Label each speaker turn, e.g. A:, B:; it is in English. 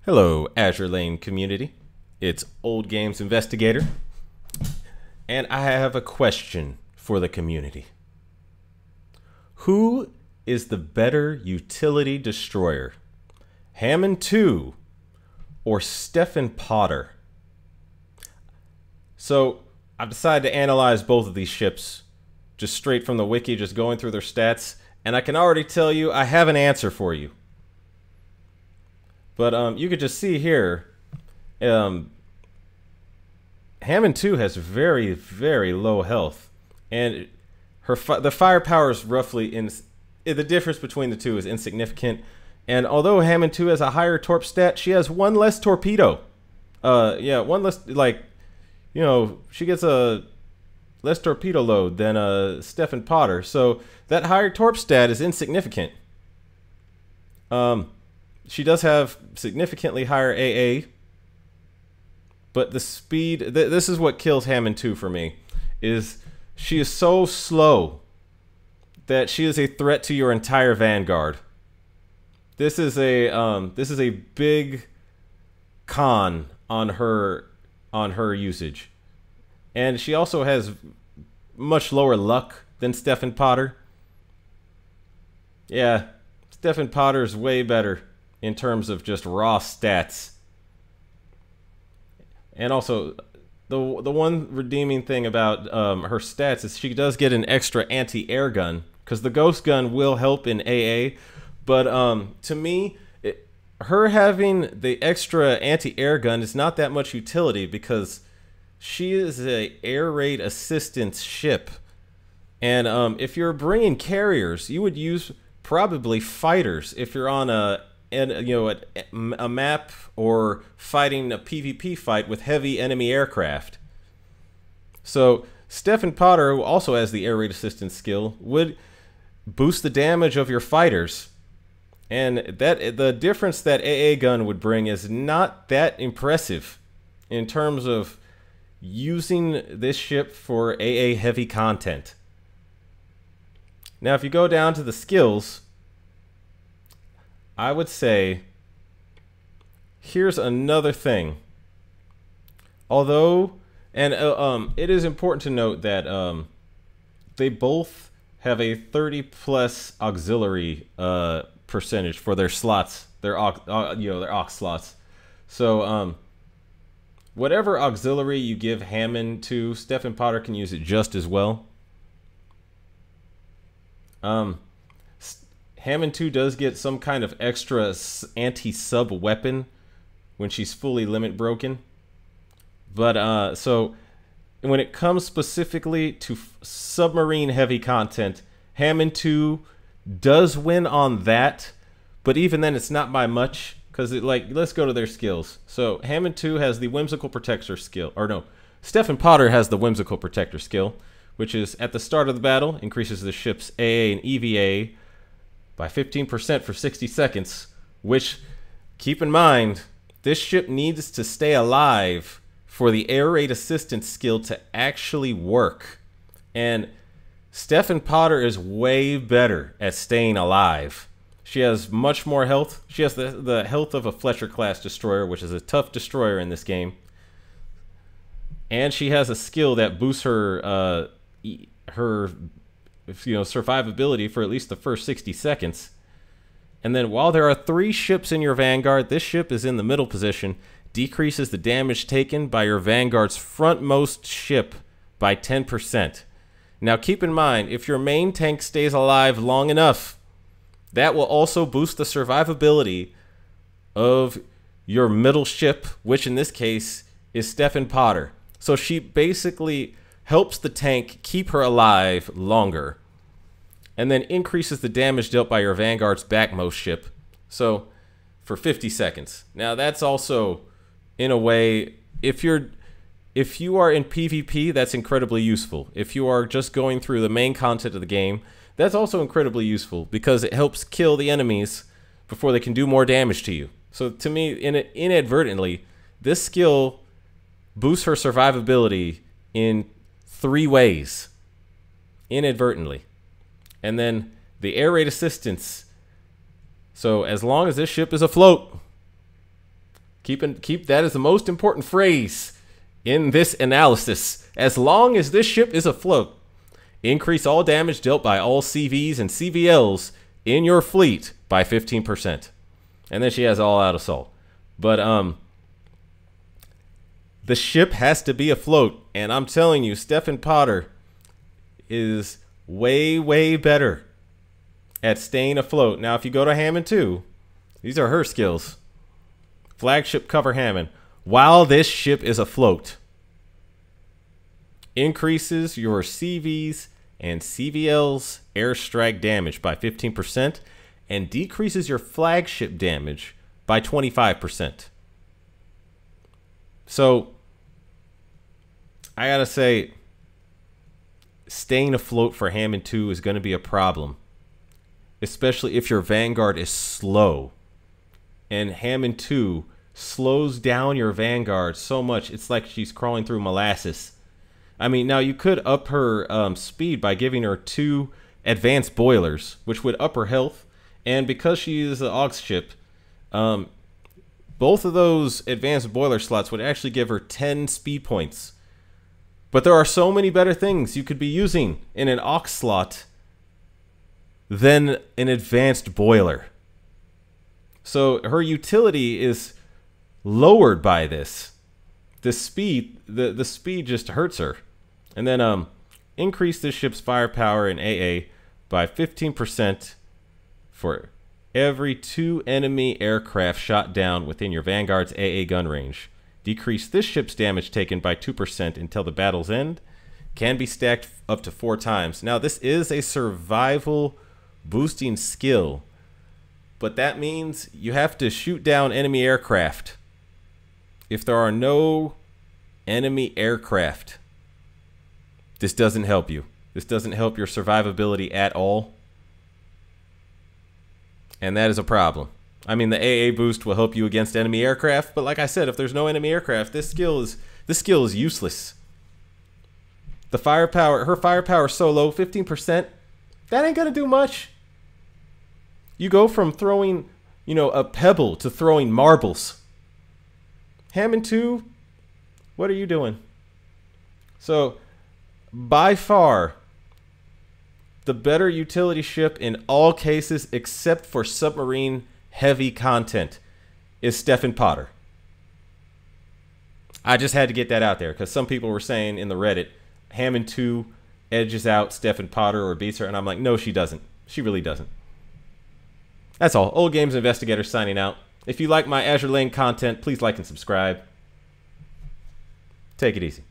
A: Hello, Azur Lane community. It's Old Games Investigator, and I have a question for the community. Who is the better utility destroyer, Hammann II or Stephen Potter? So I've decided to analyze both of these ships just straight from the wiki, just going through their stats, and I can already tell you I have an answer for you. But you could just see here, Hammann II has very, very low health, and the firepower is roughly the difference between the two is insignificant. And although Hammann II has a higher torp stat, she has one less torpedo. One less, she gets a less torpedo load than Stephen Potter. So that higher torp stat is insignificant. She does have significantly higher AA, but the speed, this is what kills Hammann II for me, is she is so slow that she is a threat to your entire vanguard. This is a big con on her usage. And she also has much lower luck than Stephen Potter. Yeah, Stephen Potter is way better in terms of just raw stats. And also, the one redeeming thing about her stats is she does get an extra anti-air gun, because the ghost gun will help in AA. But to me, her having the extra anti-air gun is not that much utility, because she is a air raid assistance ship. And if you're bringing carriers, you would use probably fighters if you're on a map or fighting a PvP fight with heavy enemy aircraft. So Stephen Potter, who also has the air raid assistance skill, would boost the damage of your fighters. And the difference that AA gun would bring is not that impressive in terms of using this ship for AA heavy content. Now, if you go down to the skills, I would say, here's another thing. Although, and it is important to note that they both have a 30+ auxiliary percentage for their slots, their aux slots. So whatever auxiliary you give Hammann to, Stephen Potter can use it just as well. Hammann II does get some kind of extra anti-sub weapon when she's fully limit broken. But so when it comes specifically to submarine heavy content, Hammann II does win on that, but even then it's not by much, because let's go to their skills. So Hammann II has the whimsical protector skill, or no, Stephen Potter has the whimsical protector skill, which is at the start of the battle increases the ship's AA and EVA by 15% for 60 seconds, which, keep in mind, this ship needs to stay alive for the air raid assistance skill to actually work. And Stephen Potter is way better at staying alive. She has much more health. She has the health of a Fletcher class destroyer, which is a tough destroyer in this game. And she has a skill that boosts her survivability for at least the first 60 seconds. And then while there are 3 ships in your vanguard, this ship is in the middle position, decreases the damage taken by your vanguard's frontmost ship by 10%. Now keep in mind, if your main tank stays alive long enough, that will also boost the survivability of your middle ship, which in this case is Stephen Potter. So she basically helps the tank keep her alive longer, and then increases the damage dealt by your vanguard's backmost ship, so for 50 seconds. Now that's also, in a way, if you are in PvP, that's incredibly useful. If you are just going through the main content of the game, that's also incredibly useful, because it helps kill the enemies before they can do more damage to you. So to me, inadvertently, this skill boosts her survivability in 3 ways, inadvertently. And then the air raid assistance. So as long as this ship is afloat, Keep that as the most important phrase in this analysis. As long as this ship is afloat, increase all damage dealt by all CVs and CVLs in your fleet by 15%. And then she has all-out assault. But the ship has to be afloat, and I'm telling you, Stephen Potter is way, way better at staying afloat. Now, if you go to Hammann II, these are her skills. Flagship cover Hammann. While this ship is afloat, increases your CVs and CVL's airstrike damage by 15% and decreases your flagship damage by 25%. So, I gotta say, staying afloat for Hammann II is going to be a problem, especially if your Vanguard is slow. And Hammann II slows down your Vanguard so much, it's like she's crawling through molasses. I mean, now you could up her speed by giving her 2 advanced boilers, which would up her health. And because she is an aux ship, both of those advanced boiler slots would actually give her 10 speed points. But there are so many better things you could be using in an aux slot than an advanced boiler. So her utility is lowered by this. The speed just hurts her. And then increase this ship's firepower in AA by 15% for every 2 enemy aircraft shot down within your Vanguard's AA gun range. Decrease this ship's damage taken by 2% until the battle's end. Can be stacked up to 4 times. Now, this is a survival boosting skill, but that means you have to shoot down enemy aircraft. If there are no enemy aircraft, this doesn't help you. This doesn't help your survivability at all. And that is a problem. I mean, the AA boost will help you against enemy aircraft, but like I said, if there's no enemy aircraft, this skill is useless. The firepower, her firepower is so low, 15%, that ain't gonna do much. You go from throwing, a pebble to throwing marbles. Hammann II, what are you doing? So, by far, the better utility ship in all cases except for submarine heavy content is Stephen Potter. I just had to get that out there because some people were saying in the Reddit, Hammann II edges out Stephen Potter or beats her, and I'm like, no, she doesn't. She really doesn't. That's all. Old Games Investigator signing out. If you like my Azur Lane content, please like and subscribe. Take it easy.